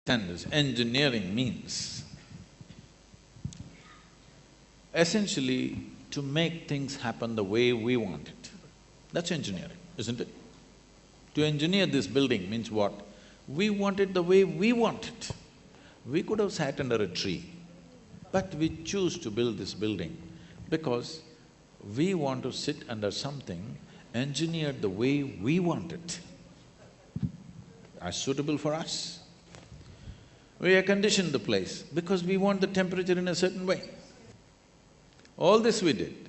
understand this, engineering means essentially to make things happen the way we want it. That's engineering, isn't it? To engineer this building means what? We want it the way we want it. We could have sat under a tree, but we choose to build this building because we want to sit under something engineered the way we want it, as suitable for us. We air conditioned the place because we want the temperature in a certain way. All this we did.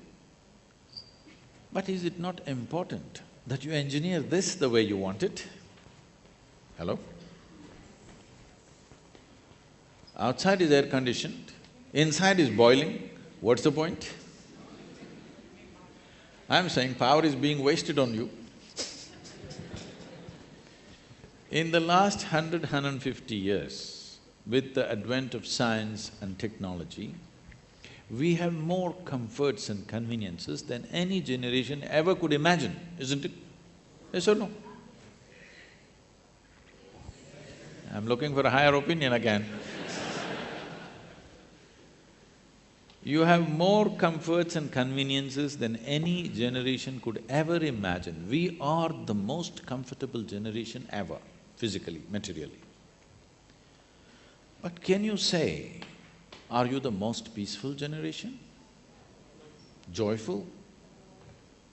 But is it not important that you engineer this the way you want it? Hello? Outside is air conditioned, inside is boiling, what's the point? I'm saying power is being wasted on you. In the last 150 years, with the advent of science and technology, we have more comforts and conveniences than any generation ever could imagine, isn't it? Yes or no? I'm looking for a higher opinion again. You have more comforts and conveniences than any generation could ever imagine. We are the most comfortable generation ever, physically, materially. But can you say, are you the most peaceful generation? Joyful?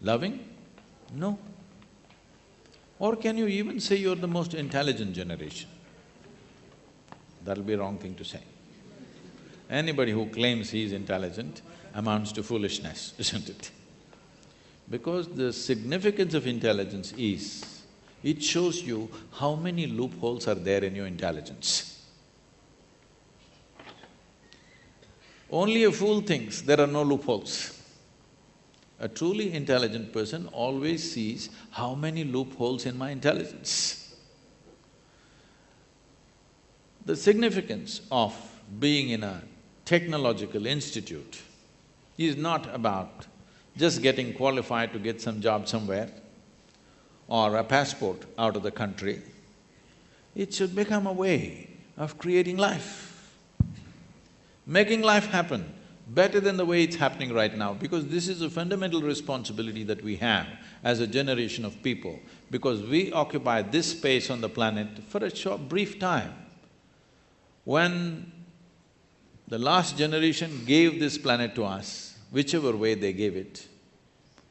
Loving? No. Or can you even say you're the most intelligent generation? That'll be a wrong thing to say. Anybody who claims he is intelligent amounts to foolishness, isn't it? Because the significance of intelligence is, it shows you how many loopholes are there in your intelligence. Only a fool thinks there are no loopholes. A truly intelligent person always sees how many loopholes in my intelligence. The significance of being in a technological institute is not about just getting qualified to get some job somewhere or a passport out of the country. It should become a way of creating life, making life happen better than the way it's happening right now, because this is a fundamental responsibility that we have as a generation of people, because we occupy this space on the planet for a short, brief time. When the last generation gave this planet to us, whichever way they gave it,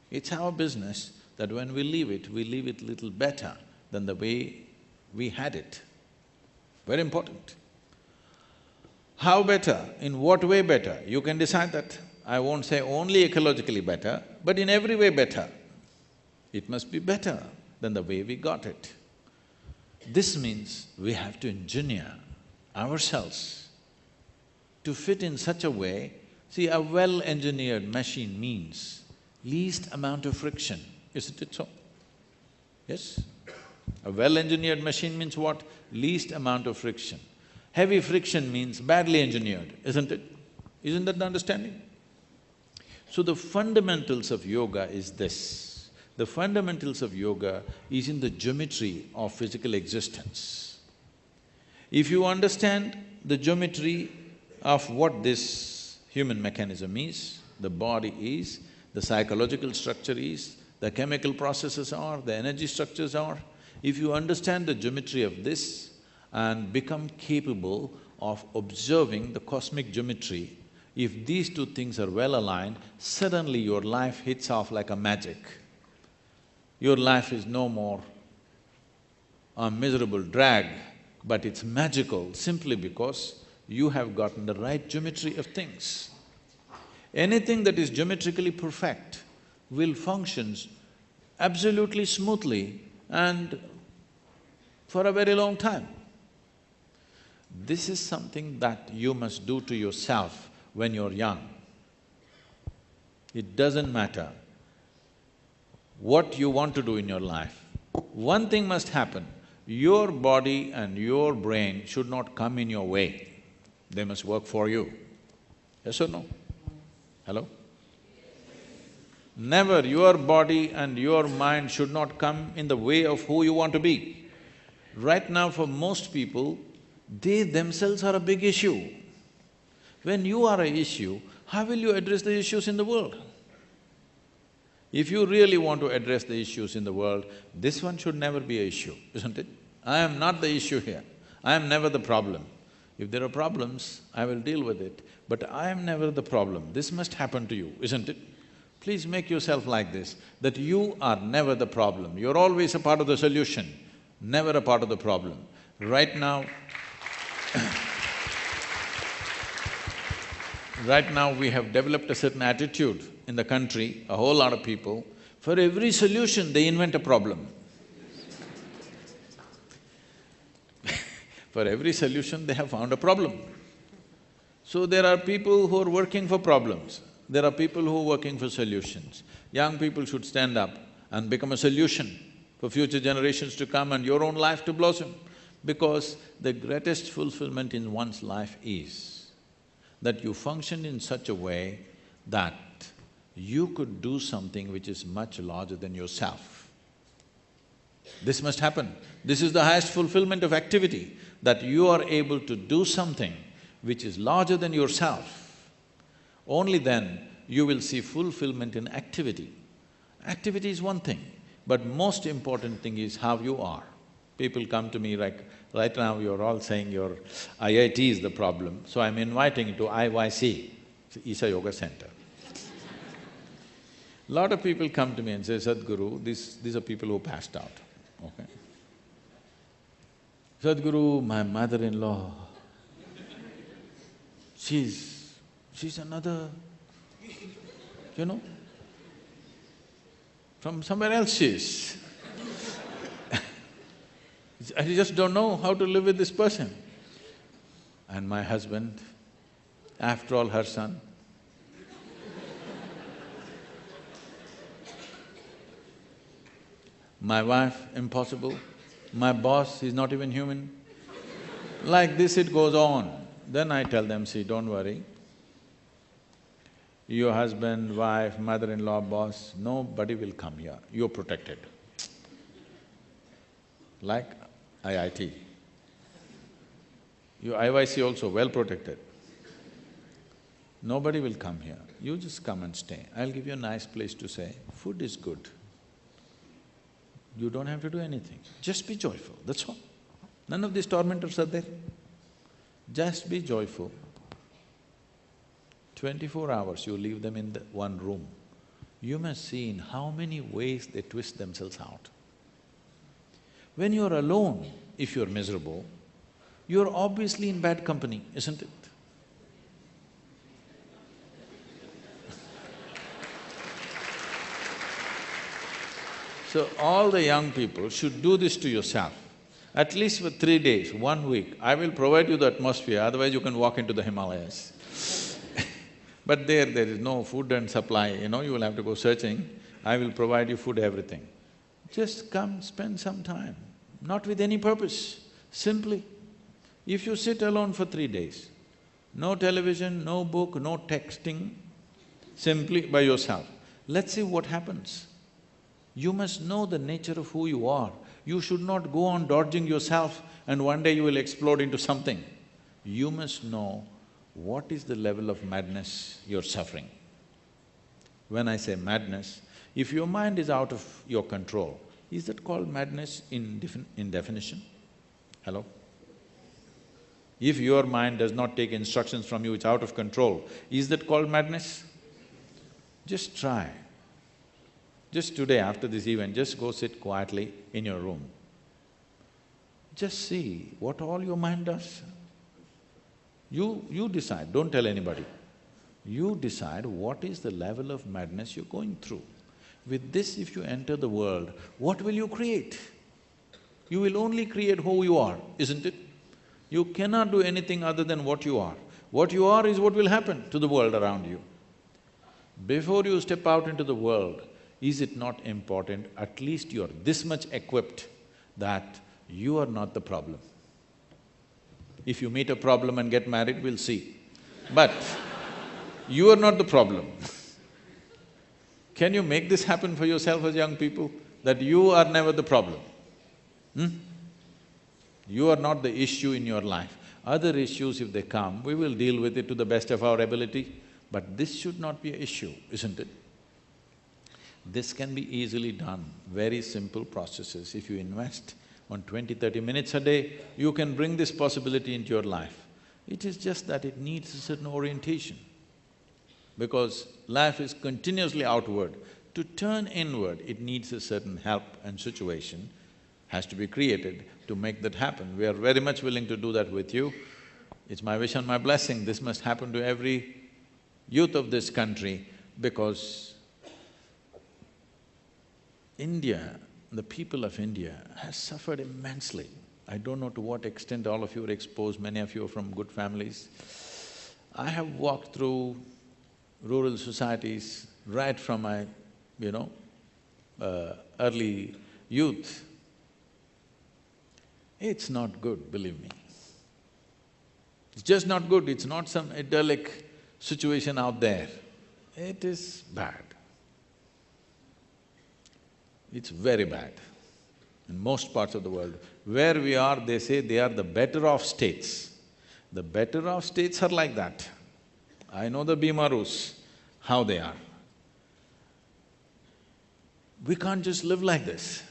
it's our business that when we leave it little better than the way we had it. Very important. How better? In what way better? You can decide that. I won't say only ecologically better, but in every way better. It must be better than the way we got it. This means we have to engineer ourselves to fit in such a way. See, a well-engineered machine means least amount of friction, isn't it so? Yes? A well-engineered machine means what? Least amount of friction. Heavy friction means badly engineered, isn't it? Isn't that the understanding? So the fundamentals of yoga is this. The fundamentals of yoga is in the geometry of physical existence. If you understand the geometry of what this human mechanism is, the body is, the psychological structure is, the chemical processes are, the energy structures are, if you understand the geometry of this and become capable of observing the cosmic geometry, if these two things are well aligned, suddenly your life hits off like a magic. Your life is no more a miserable drag, but it's magical simply because you have gotten the right geometry of things. Anything that is geometrically perfect will function absolutely smoothly and for a very long time. This is something that you must do to yourself when you're young. It doesn't matter what you want to do in your life. One thing must happen, your body and your brain should not come in your way. They must work for you. Yes or no? Hello? Never your body and your mind should not come in the way of who you want to be. Right now for most people, They themselves are a big issue. When you are an issue, how will you address the issues in the world? If you really want to address the issues in the world, this one should never be an issue, isn't it? I am not the issue here, I am never the problem. If there are problems, I will deal with it, but I am never the problem. This must happen to you, isn't it? Please make yourself like this, that you are never the problem, you're always a part of the solution, never a part of the problem. Right now, right now we have developed a certain attitude in the country, a whole lot of people, for every solution they invent a problem. For every solution they have found a problem. So there are people who are working for problems, there are people who are working for solutions. Young people should stand up and become a solution for future generations to come and your own life to blossom. Because the greatest fulfillment in one's life is that you function in such a way that you could do something which is much larger than yourself. This must happen. This is the highest fulfillment of activity, that you are able to do something which is larger than yourself. Only then you will see fulfillment in activity. Activity is one thing, but most important thing is how you are. People come to me like, right now you're all saying your IIT is the problem, so I'm inviting you to IYC, Isha Yoga Center. Lot of people come to me and say, Sadhguru, these are people who passed out, okay? Sadhguru, my mother-in-law, she's another, you know, from somewhere else she is. I just don't know how to live with this person. And my husband, after all, her son. My wife, impossible. My boss, he's not even human. Like this it goes on. Then I tell them, see, don't worry. Your husband, wife, mother-in-law, boss, nobody will come here, you're protected. Like IIT. Your IYC also well protected. Nobody will come here, you just come and stay. I'll give you a nice place to stay, food is good. You don't have to do anything, just be joyful, that's all. None of these tormentors are there. Just be joyful. 24 hours you leave them in the one room, you must see in how many ways they twist themselves out. When you're alone, if you're miserable, you're obviously in bad company, isn't it? So all the young people should do this to yourself. At least for 3 days, 1 week, I will provide you the atmosphere, otherwise you can walk into the Himalayas. But there is no food and supply, you know, you will have to go searching. I will provide you food, everything. Just come, spend some time, not with any purpose, simply. If you sit alone for 3 days, no television, no book, no texting, simply by yourself, let's see what happens. You must know the nature of who you are. You should not go on dodging yourself and one day you will explode into something. You must know what is the level of madness you're suffering. When I say madness, if your mind is out of your control, is that called madness in definition? Hello? If your mind does not take instructions from you, it's out of control, is that called madness? Just try. Just today, after this event, just go sit quietly in your room. Just see what all your mind does. You decide, don't tell anybody. You decide what is the level of madness you're going through. With this, if you enter the world, what will you create? You will only create who you are, isn't it? You cannot do anything other than what you are. What you are is what will happen to the world around you. Before you step out into the world, is it not important, at least you're this much equipped that you are not the problem? If you meet a problem and get married, we'll see. But you are not the problem. Can you make this happen for yourself as young people, that you are never the problem? You are not the issue in your life. Other issues, if they come, we will deal with it to the best of our ability, but this should not be an issue, isn't it? This can be easily done, very simple processes. If you invest on 20-30 minutes a day, you can bring this possibility into your life. It is just that it needs a certain orientation, because life is continuously outward. To turn inward, it needs a certain help and situation has to be created to make that happen. We are very much willing to do that with you. It's my wish and my blessing, this must happen to every youth of this country, because India, the people of India has suffered immensely. I don't know to what extent all of you are exposed, many of you are from good families. I have walked through rural societies right from my, early youth. It's not good, believe me. It's just not good, it's not some idyllic situation out there. It is bad. It's very bad in most parts of the world. Where we are, they say they are the better off states. The better off states are like that. I know the Bimarus, how they are. We can't just live like this.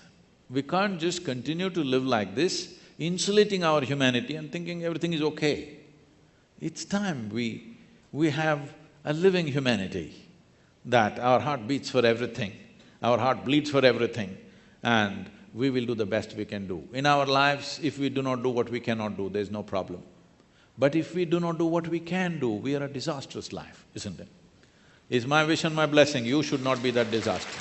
We can't just continue to live like this, insulating our humanity and thinking everything is okay. It's time we have a living humanity, that our heart beats for everything, our heart bleeds for everything, and we will do the best we can do. In our lives, if we do not do what we cannot do, there's no problem. But if we do not do what we can do, we are a disastrous life, isn't it? It's my wish and my blessing, you should not be that disaster.